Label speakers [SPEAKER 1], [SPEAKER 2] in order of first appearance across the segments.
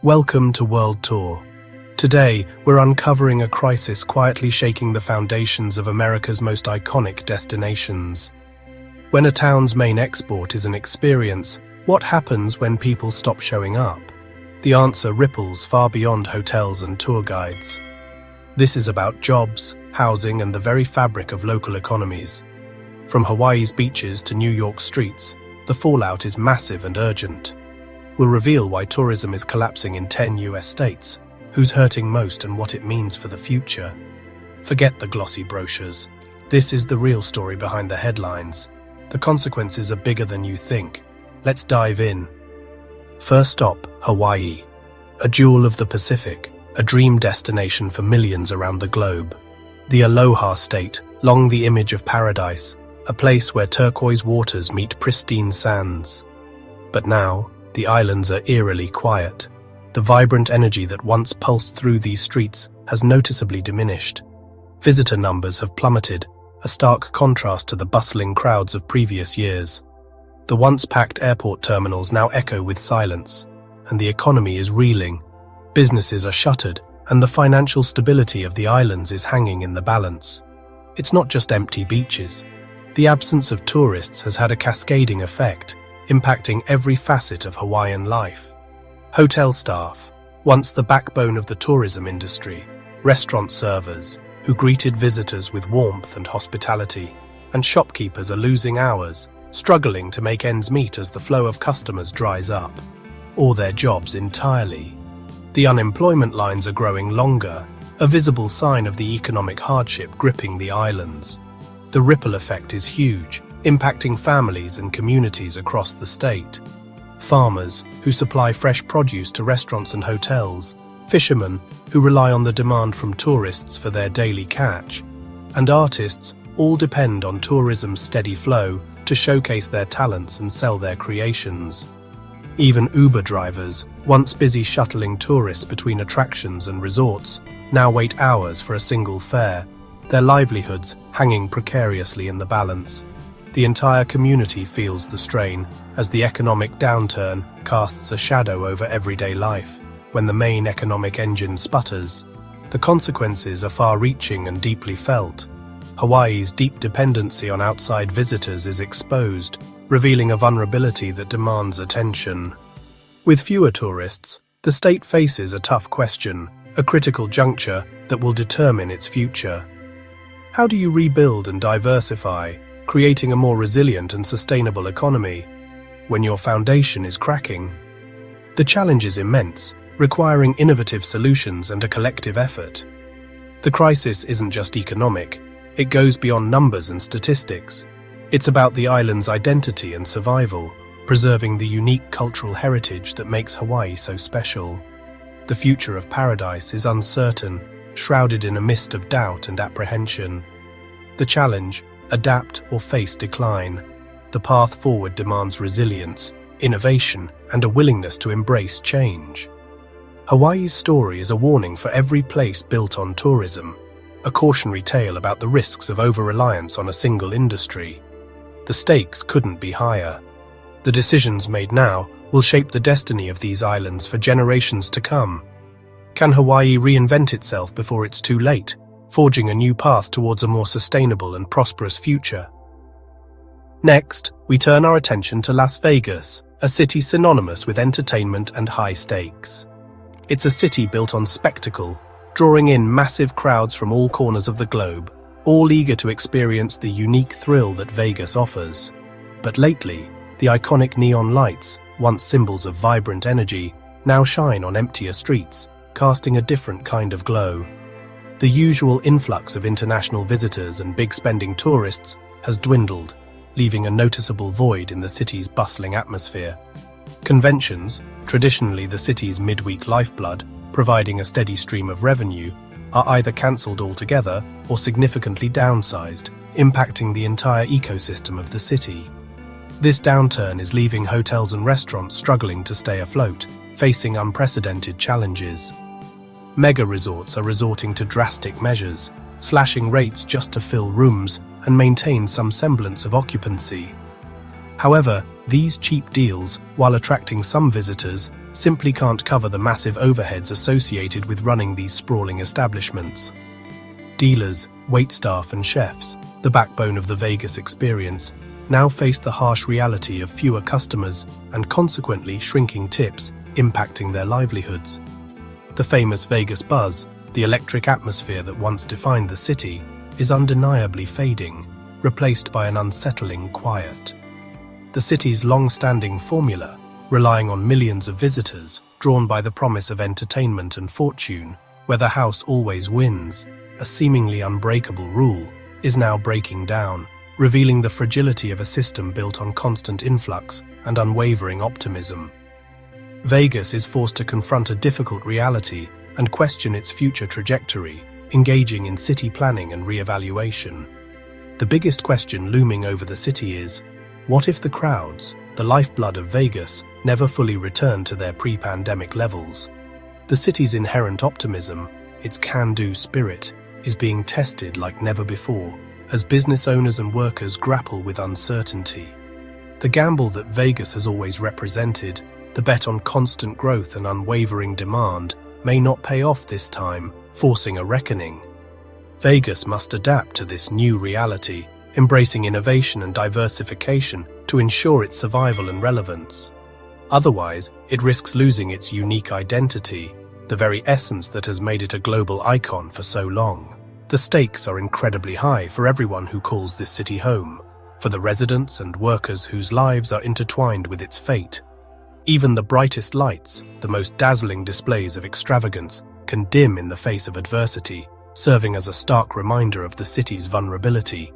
[SPEAKER 1] Welcome to World Tour. Today, we're uncovering a crisis quietly shaking the foundations of America's most iconic destinations. When a town's main export is an experience, what happens when people stop showing up? The answer ripples far beyond hotels and tour guides. This is about jobs, housing, and the very fabric of local economies. From Hawaii's beaches to New York's streets, the fallout is massive and urgent. We'll reveal why tourism is collapsing in 10 US states, who's hurting most and what it means for the future. Forget the glossy brochures. This is the real story behind the headlines. The consequences are bigger than you think. Let's dive in. First stop, Hawaii. A jewel of the Pacific, a dream destination for millions around the globe. The Aloha State, long the image of paradise, a place where turquoise waters meet pristine sands. But now, the islands are eerily quiet. The vibrant energy that once pulsed through these streets has noticeably diminished. Visitor numbers have plummeted, a stark contrast to the bustling crowds of previous years. The once packed airport terminals now echo with silence, and the economy is reeling. Businesses are shuttered, and the financial stability of the islands is hanging in the balance. It's not just empty beaches. The absence of tourists has had a cascading effect, impacting every facet of Hawaiian life. Hotel staff, once the backbone of the tourism industry, restaurant servers, who greeted visitors with warmth and hospitality, and shopkeepers are losing hours, struggling to make ends meet as the flow of customers dries up, or their jobs entirely. The unemployment lines are growing longer, a visible sign of the economic hardship gripping the islands. The ripple effect is huge, impacting families and communities across the state. Farmers, who supply fresh produce to restaurants and hotels, fishermen, who rely on the demand from tourists for their daily catch, and artists all depend on tourism's steady flow to showcase their talents and sell their creations. Even Uber drivers, once busy shuttling tourists between attractions and resorts, now wait hours for a single fare, their livelihoods hanging precariously in the balance. The entire community feels the strain as the economic downturn casts a shadow over everyday life. When the main economic engine sputters, the consequences are far-reaching and deeply felt. Hawaii's deep dependency on outside visitors is exposed, revealing a vulnerability that demands attention. With fewer tourists, the state faces a tough question, a critical juncture that will determine its future. How do you rebuild and diversify, creating a more resilient and sustainable economy, when your foundation is cracking? The challenge is immense, requiring innovative solutions and a collective effort. The crisis isn't just economic, it goes beyond numbers and statistics. It's about the island's identity and survival, preserving the unique cultural heritage that makes Hawaii so special. The future of paradise is uncertain, shrouded in a mist of doubt and apprehension. The challenge: adapt or face decline. The path forward demands resilience, innovation, and a willingness to embrace change. Hawaii's story is a warning for every place built on tourism, a cautionary tale about the risks of over-reliance on a single industry. The stakes couldn't be higher. The decisions made now will shape the destiny of these islands for generations to come. Can Hawaii reinvent itself before it's too late, forging a new path towards a more sustainable and prosperous future? Next, we turn our attention to Las Vegas, a city synonymous with entertainment and high stakes. It's a city built on spectacle, drawing in massive crowds from all corners of the globe, all eager to experience the unique thrill that Vegas offers. But lately, the iconic neon lights, once symbols of vibrant energy, now shine on emptier streets, casting a different kind of glow. The usual influx of international visitors and big-spending tourists has dwindled, leaving a noticeable void in the city's bustling atmosphere. Conventions, traditionally the city's midweek lifeblood, providing a steady stream of revenue, are either cancelled altogether or significantly downsized, impacting the entire ecosystem of the city. This downturn is leaving hotels and restaurants struggling to stay afloat, facing unprecedented challenges. Mega resorts are resorting to drastic measures, slashing rates just to fill rooms and maintain some semblance of occupancy. However, These cheap deals, while attracting some visitors, simply can't cover the massive overheads associated with running these sprawling establishments. Dealers, waitstaff and chefs, the backbone of the Vegas experience, now face the harsh reality of fewer customers and consequently shrinking tips, impacting their livelihoods. The famous Vegas buzz, the electric atmosphere that once defined the city, is undeniably fading, replaced by an unsettling quiet. The city's long-standing formula, relying on millions of visitors, drawn by the promise of entertainment and fortune, where the house always wins, a seemingly unbreakable rule, is now breaking down, revealing the fragility of a system built on constant influx and unwavering optimism. Vegas is forced to confront a difficult reality and question its future trajectory, engaging in city planning and re-evaluation. The biggest question looming over the city is, what if the crowds, the lifeblood of Vegas, never fully return to their pre-pandemic levels? The city's inherent optimism, its can-do spirit, is being tested like never before, as business owners and workers grapple with uncertainty. The gamble that Vegas has always represented, the bet on constant growth and unwavering demand, may not pay off this time, forcing a reckoning. Vegas must adapt to this new reality, embracing innovation and diversification to ensure its survival and relevance. Otherwise, it risks losing its unique identity, the very essence that has made it a global icon for so long. The stakes are incredibly high for everyone who calls this city home, for the residents and workers whose lives are intertwined with its fate. Even the brightest lights, the most dazzling displays of extravagance, can dim in the face of adversity, serving as a stark reminder of the city's vulnerability.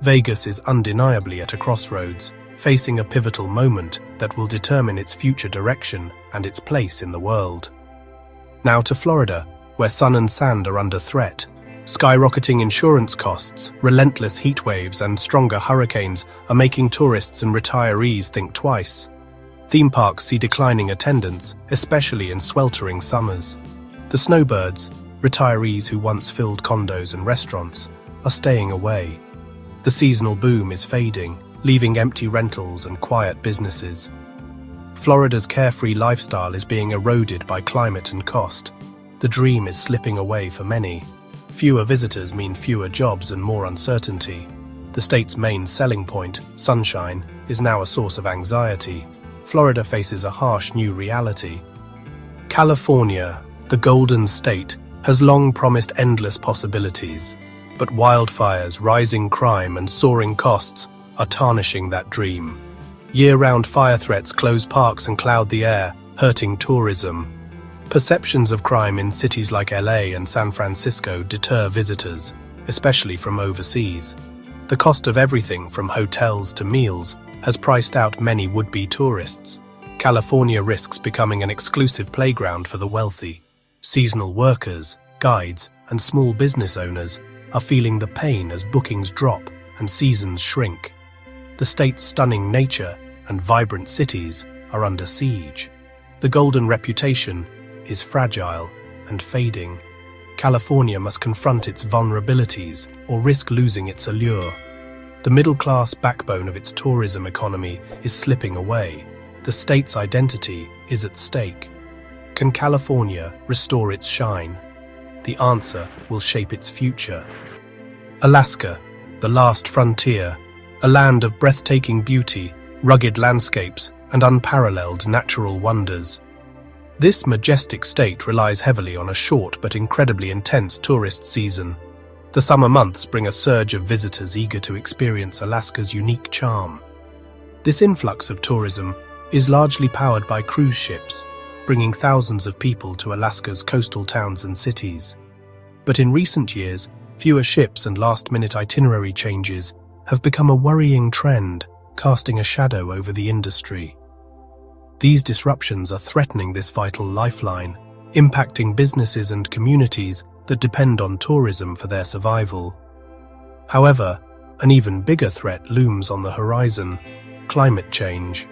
[SPEAKER 1] Vegas is undeniably at a crossroads, facing a pivotal moment that will determine its future direction and its place in the world. Now to Florida, where sun and sand are under threat. Skyrocketing insurance costs, relentless heat waves, and stronger hurricanes are making tourists and retirees think twice. Theme parks see declining attendance, especially in sweltering summers. The snowbirds, retirees who once filled condos and restaurants, are staying away. The seasonal boom is fading, leaving empty rentals and quiet businesses. Florida's carefree lifestyle is being eroded by climate and cost. The dream is slipping away for many. Fewer visitors mean fewer jobs and more uncertainty. The state's main selling point, sunshine, is now a source of anxiety. Florida faces a harsh new reality. California, the Golden State, has long promised endless possibilities, but wildfires, rising crime, and soaring costs are tarnishing that dream. Year-round fire threats close parks and cloud the air, hurting tourism. Perceptions of crime in cities like LA and San Francisco deter visitors, especially from overseas. The cost of everything from hotels to meals has priced out many would-be tourists. California risks becoming an exclusive playground for the wealthy. Seasonal workers, guides, and small business owners are feeling the pain as bookings drop and seasons shrink. The state's stunning nature and vibrant cities are under siege. The golden reputation is fragile and fading. California must confront its vulnerabilities or risk losing its allure. The middle-class backbone of its tourism economy is slipping away. The state's identity is at stake. Can California restore its shine? The answer will shape its future. Alaska, the last frontier, a land of breathtaking beauty, rugged landscapes, and unparalleled natural wonders. This majestic state relies heavily on a short but incredibly intense tourist season. The summer months bring a surge of visitors eager to experience Alaska's unique charm. This influx of tourism is largely powered by cruise ships, bringing thousands of people to Alaska's coastal towns and cities. But in recent years, fewer ships and last-minute itinerary changes have become a worrying trend, casting a shadow over the industry. These disruptions are threatening this vital lifeline, impacting businesses and communities that depend on tourism for their survival. However, an even bigger threat looms on the horizon: climate change.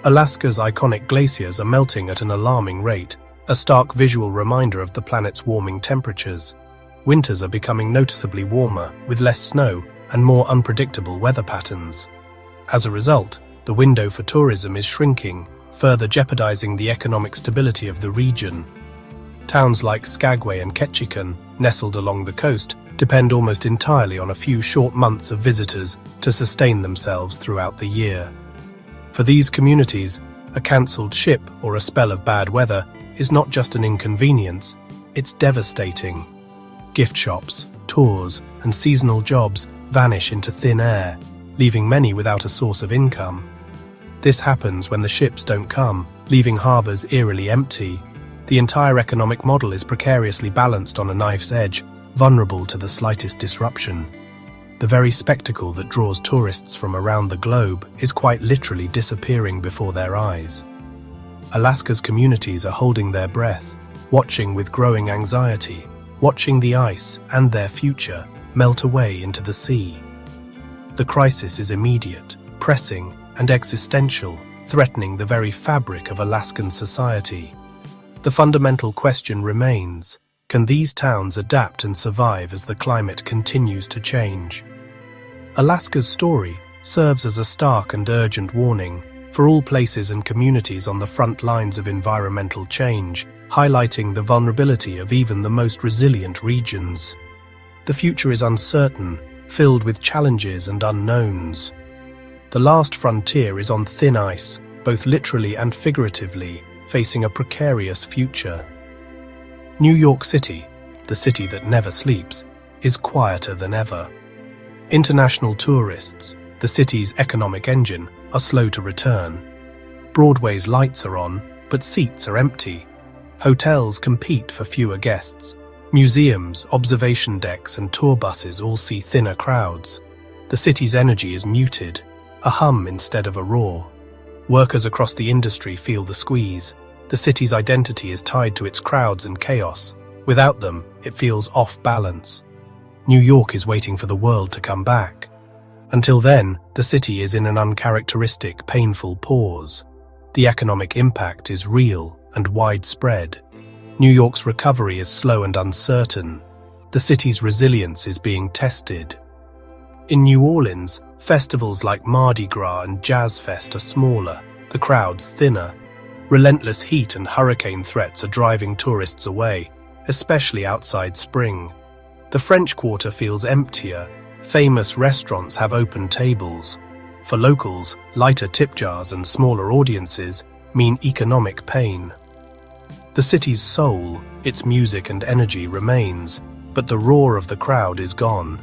[SPEAKER 1] Alaska's iconic glaciers are melting at an alarming rate, a stark visual reminder of the planet's warming temperatures. Winters are becoming noticeably warmer, with less snow and more unpredictable weather patterns. As a result, The window for tourism is shrinking, further jeopardizing the economic stability of the region. Towns like Skagway and Ketchikan, nestled along the coast, depend almost entirely on a few short months of visitors to sustain themselves throughout the year. For these communities, a cancelled ship or a spell of bad weather is not just an inconvenience, it's devastating. Gift shops, tours, and seasonal jobs vanish into thin air, leaving many without a source of income. This happens when the ships don't come, leaving harbours eerily empty. The entire economic model is precariously balanced on a knife's edge, vulnerable to the slightest disruption. The very spectacle that draws tourists from around the globe is quite literally disappearing before their eyes. Alaska's communities are holding their breath, watching with growing anxiety, watching the ice and their future melt away into the sea. The crisis is immediate, pressing, and existential, threatening the very fabric of Alaskan society. The fundamental question remains: can these towns adapt and survive as the climate continues to change? Alaska's story serves as a stark and urgent warning for all places and communities on the front lines of environmental change, highlighting the vulnerability of even the most resilient regions. The future is uncertain, filled with challenges and unknowns. The last frontier is on thin ice, both literally and figuratively, facing a precarious future. New York City, the city that never sleeps, is quieter than ever. International tourists, the city's economic engine, are slow to return. Broadway's lights are on, but seats are empty. Hotels compete for fewer guests. Museums, observation decks, and tour buses all see thinner crowds. The city's energy is muted, a hum instead of a roar. Workers across the industry feel the squeeze. The city's identity is tied to its crowds and chaos. Without them, it feels off balance. New York is waiting for the world to come back. Until then, the city is in an uncharacteristic, painful pause. The economic impact is real and widespread. New York's recovery is slow and uncertain. The city's resilience is being tested. In New Orleans, festivals like Mardi Gras and Jazz Fest are smaller, the crowds thinner. Relentless heat and hurricane threats are driving tourists away, especially outside spring. The French Quarter feels emptier. Famous restaurants have open tables. For locals, lighter tip jars and smaller audiences mean economic pain. The city's soul, its music and energy remains, but the roar of the crowd is gone.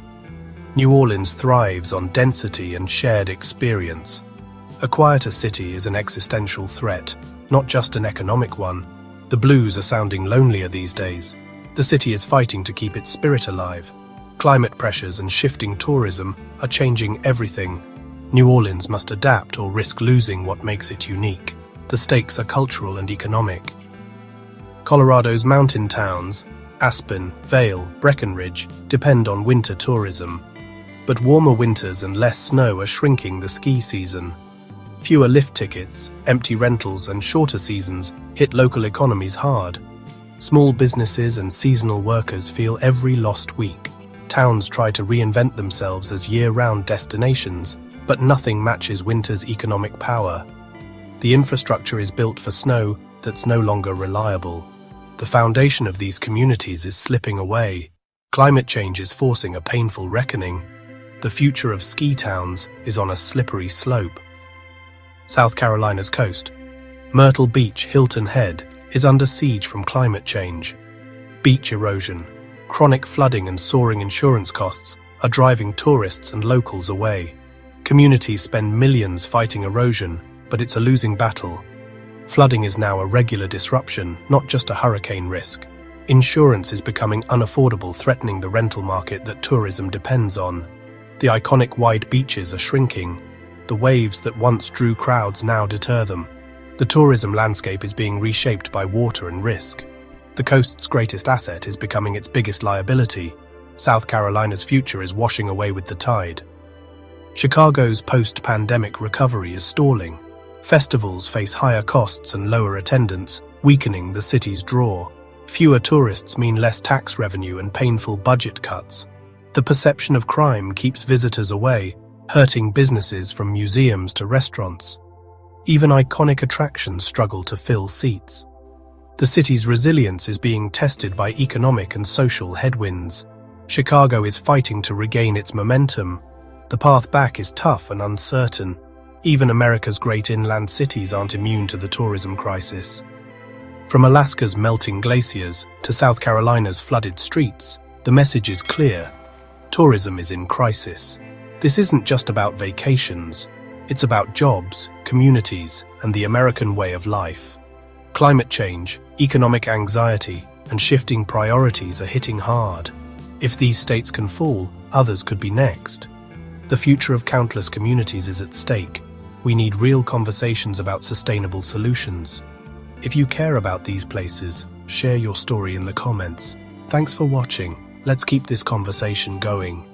[SPEAKER 1] New Orleans thrives on density and shared experience. A quieter city is an existential threat, not just an economic one. The blues are sounding lonelier these days. The city is fighting to keep its spirit alive. Climate pressures and shifting tourism are changing everything. New Orleans must adapt or risk losing what makes it unique. The stakes are cultural and economic. Colorado's mountain towns, Aspen, Vail, Breckenridge, depend on winter tourism. But warmer winters and less snow are shrinking the ski season. Fewer lift tickets, empty rentals, and shorter seasons hit local economies hard. Small businesses and seasonal workers feel every lost week. Towns try to reinvent themselves as year-round destinations, but nothing matches winter's economic power. The infrastructure is built for snow that's no longer reliable. The foundation of these communities is slipping away. Climate change is forcing a painful reckoning. The future of ski towns is on a slippery slope. South Carolina's coast, Myrtle Beach, Hilton Head, is under siege from climate change. Beach erosion, chronic flooding, and soaring insurance costs are driving tourists and locals away. Communities spend millions fighting erosion, but it's a losing battle. Flooding is now a regular disruption, not just a hurricane risk. Insurance is becoming unaffordable, threatening the rental market that tourism depends on. The iconic wide beaches are shrinking. The waves that once drew crowds now deter them. The tourism landscape is being reshaped by water and risk. The coast's greatest asset is becoming its biggest liability. South Carolina's future is washing away with the tide. Chicago's post-pandemic recovery is stalling. Festivals face higher costs and lower attendance, weakening the city's draw. Fewer tourists mean less tax revenue and painful budget cuts. The perception of crime keeps visitors away. hurting businesses from museums to restaurants. Even iconic attractions struggle to fill seats. The city's resilience is being tested by economic and social headwinds. Chicago is fighting to regain its momentum. The path back is tough and uncertain. Even America's great inland cities aren't immune to the tourism crisis. From Alaska's melting glaciers to South Carolina's flooded streets, the message is clear. Tourism is in crisis. This isn't just about vacations. It's about jobs, communities, and the American way of life. Climate change, economic anxiety, and shifting priorities are hitting hard. If these states can fall, others could be next. The future of countless communities is at stake. We need real conversations about sustainable solutions. If you care about these places, share your story in the comments. Thanks for watching. Let's keep this conversation going.